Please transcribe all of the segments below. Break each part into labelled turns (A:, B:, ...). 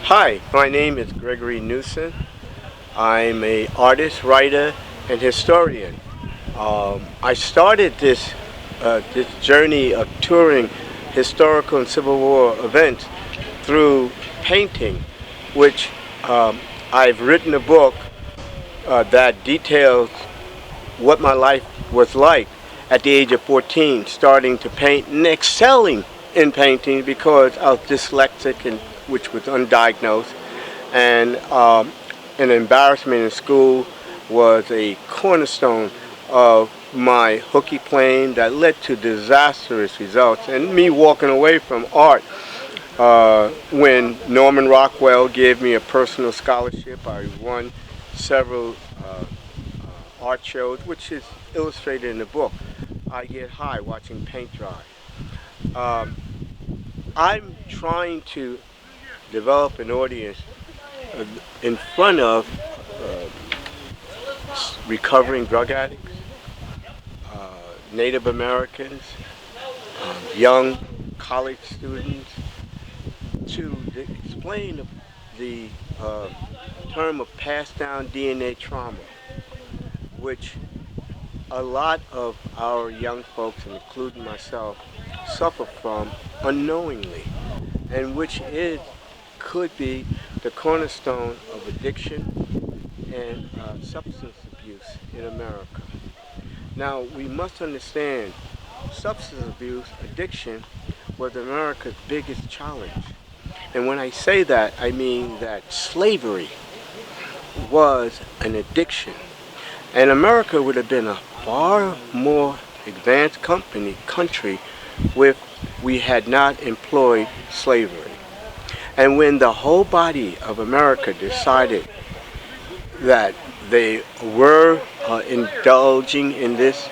A: Hi, my name is Gregory Newson. I'm an artist, writer, and historian. I started this journey of touring historical and Civil War events through painting, which I've written a book that details what my life was like at the age of 14, starting to paint and excelling in painting because I was dyslexic, and which was undiagnosed, and an embarrassment in school was a cornerstone of my hooky playing that led to disastrous results and me walking away from art. When Norman Rockwell gave me a personal scholarship, I won several art shows, which is illustrated in the book. I get high watching paint dry. Um, I'm trying to develop an audience uh, in front of recovering drug addicts, uh, Native Americans, young college students, to explain the term of passed down DNA trauma, which a lot of our young folks, including myself, suffer from unknowingly, and which is could be the cornerstone of addiction and substance abuse in America. Now, we must understand substance abuse, addiction, was America's biggest challenge. And when I say that, I mean that slavery was an addiction. And America would have been a far more advanced country if we had not employed slavery. And when the whole body of America decided that they were indulging in this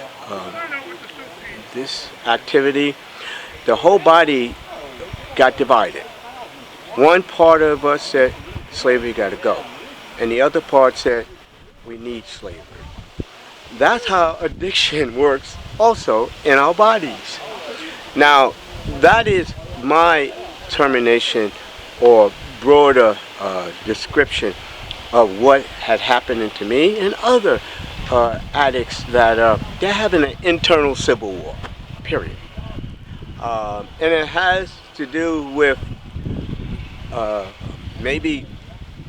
A: activity, the whole body got divided. One part of us said slavery got to go, and the other part said we need slavery. That's how addiction works also in our bodies. Now, that is my termination or broader description of what had happened to me and other addicts that they're having an internal civil war, period. And it has to do with maybe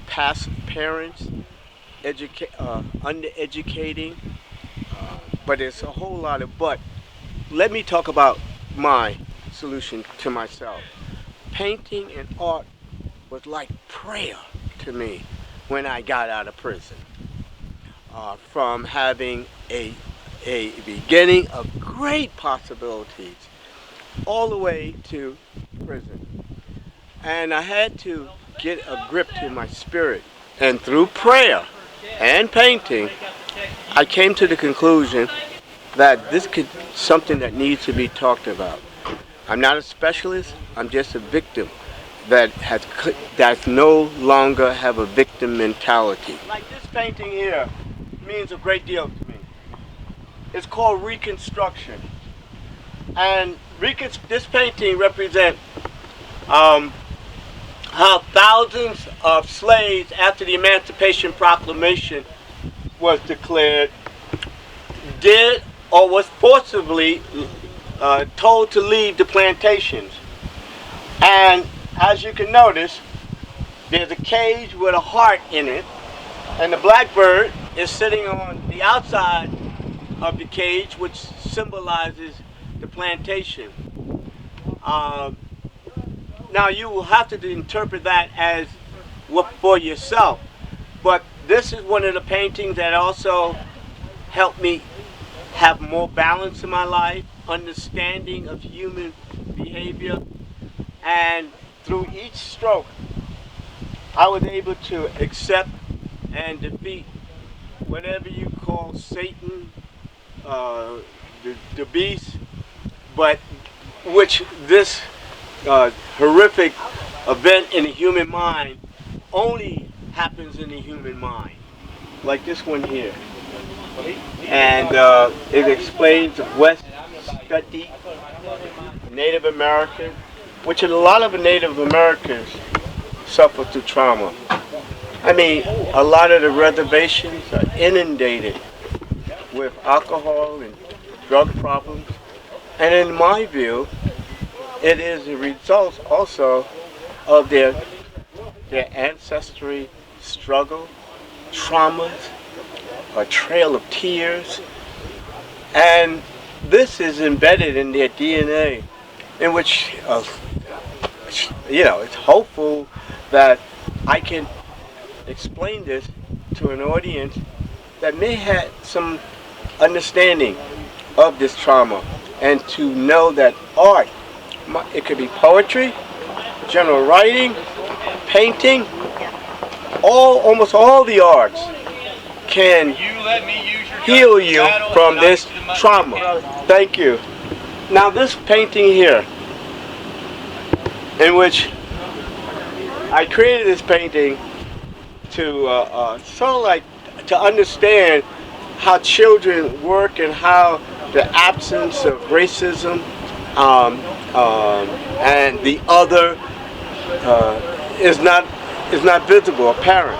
A: past parents undereducating, but it's a whole lot of but. Let me talk about my solution to myself. Painting and art was like prayer to me when I got out of prison. From having a beginning of great possibilities all the way to prison. And I had to get a grip to my spirit. And through prayer and painting, I came to the conclusion that this could something that needs to be talked about. I'm not a specialist. I'm just a victim that no longer have a victim mentality. Like this painting here means a great deal to me. It's called Reconstruction, and this painting represents how thousands of slaves, after the Emancipation Proclamation was declared, did or was forcibly told to leave the plantations. And as you can notice, there's a cage with a heart in it, and the blackbird is sitting on the outside of the cage, which symbolizes the plantation. Now you will have to interpret that as for yourself, but this is one of the paintings that also helped me have more balance in my life, understanding of human behavior, and through each stroke I was able to accept and defeat whatever you call Satan, the beast, but which this horrific event in the human mind only happens in the human mind, like this one here. And it explains West Study, Native American, which a lot of Native Americans suffer through trauma. I mean, a lot of the reservations are inundated with alcohol and drug problems. And in my view, it is a result also of their ancestry struggle, traumas, a trail of tears. And this is embedded in their DNA, in which, it's hopeful that I can explain this to an audience that may have some understanding of this trauma, and to know that art, it could be poetry, general writing, painting, almost all the arts can heal you from this trauma. Thank you. Now this painting here, in which I created this painting to sort of like to understand how children work and how the absence of racism and the other is not visible, apparent.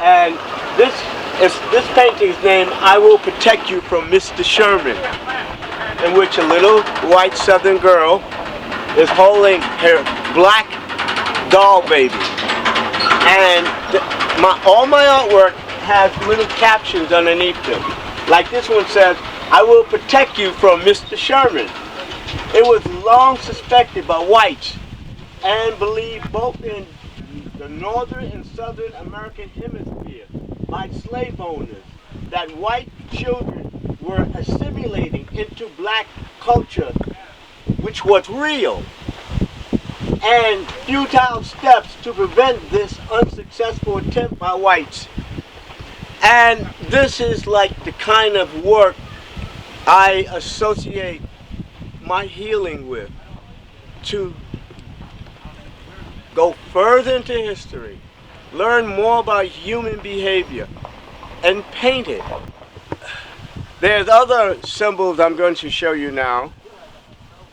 A: And this painting's named "I Will Protect You from Mr. Sherman," in which a little white Southern girl is holding her black doll baby. And all my artwork has little captions underneath them. Like this one says, "I will protect you from Mr. Sherman." It was long suspected by whites and believed both in the northern and southern American hemisphere by slave owners that white children were assimilating into black culture, which was real, and futile steps to prevent this unsuccessful attempt by whites. And this is like the kind of work I associate my healing with, to go further into history, learn more about human behavior, and paint it. There's other symbols I'm going to show you now,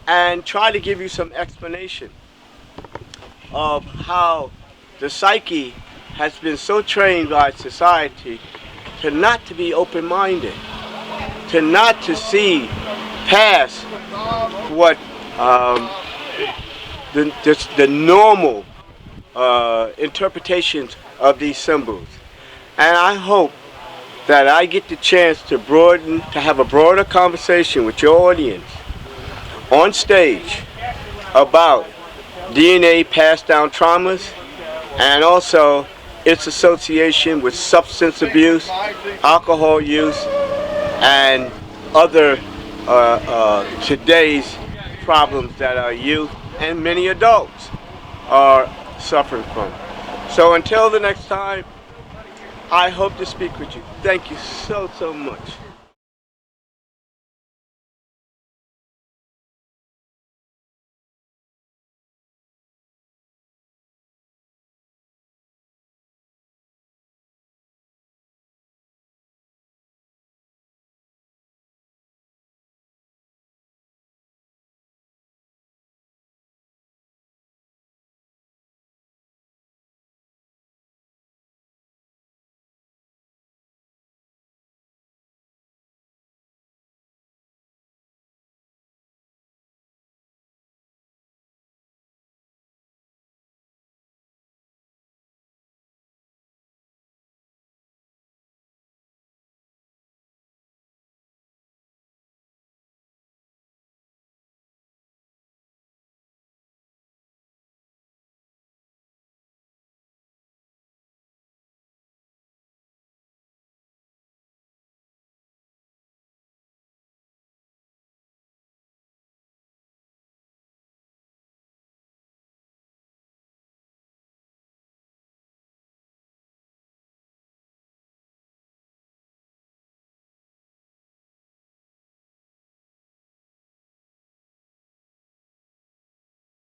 A: and try to give you some explanation of how the psyche has been so trained by society to not to be open-minded, to not to see past what the normal interpretations of these symbols. And I hope that I get the chance to have a broader conversation with your audience on stage about DNA passed down traumas, and also its association with substance abuse, alcohol use, and other today's problems that our youth and many adults are suffering from. So until the next time, I hope to speak with you. Thank you so much.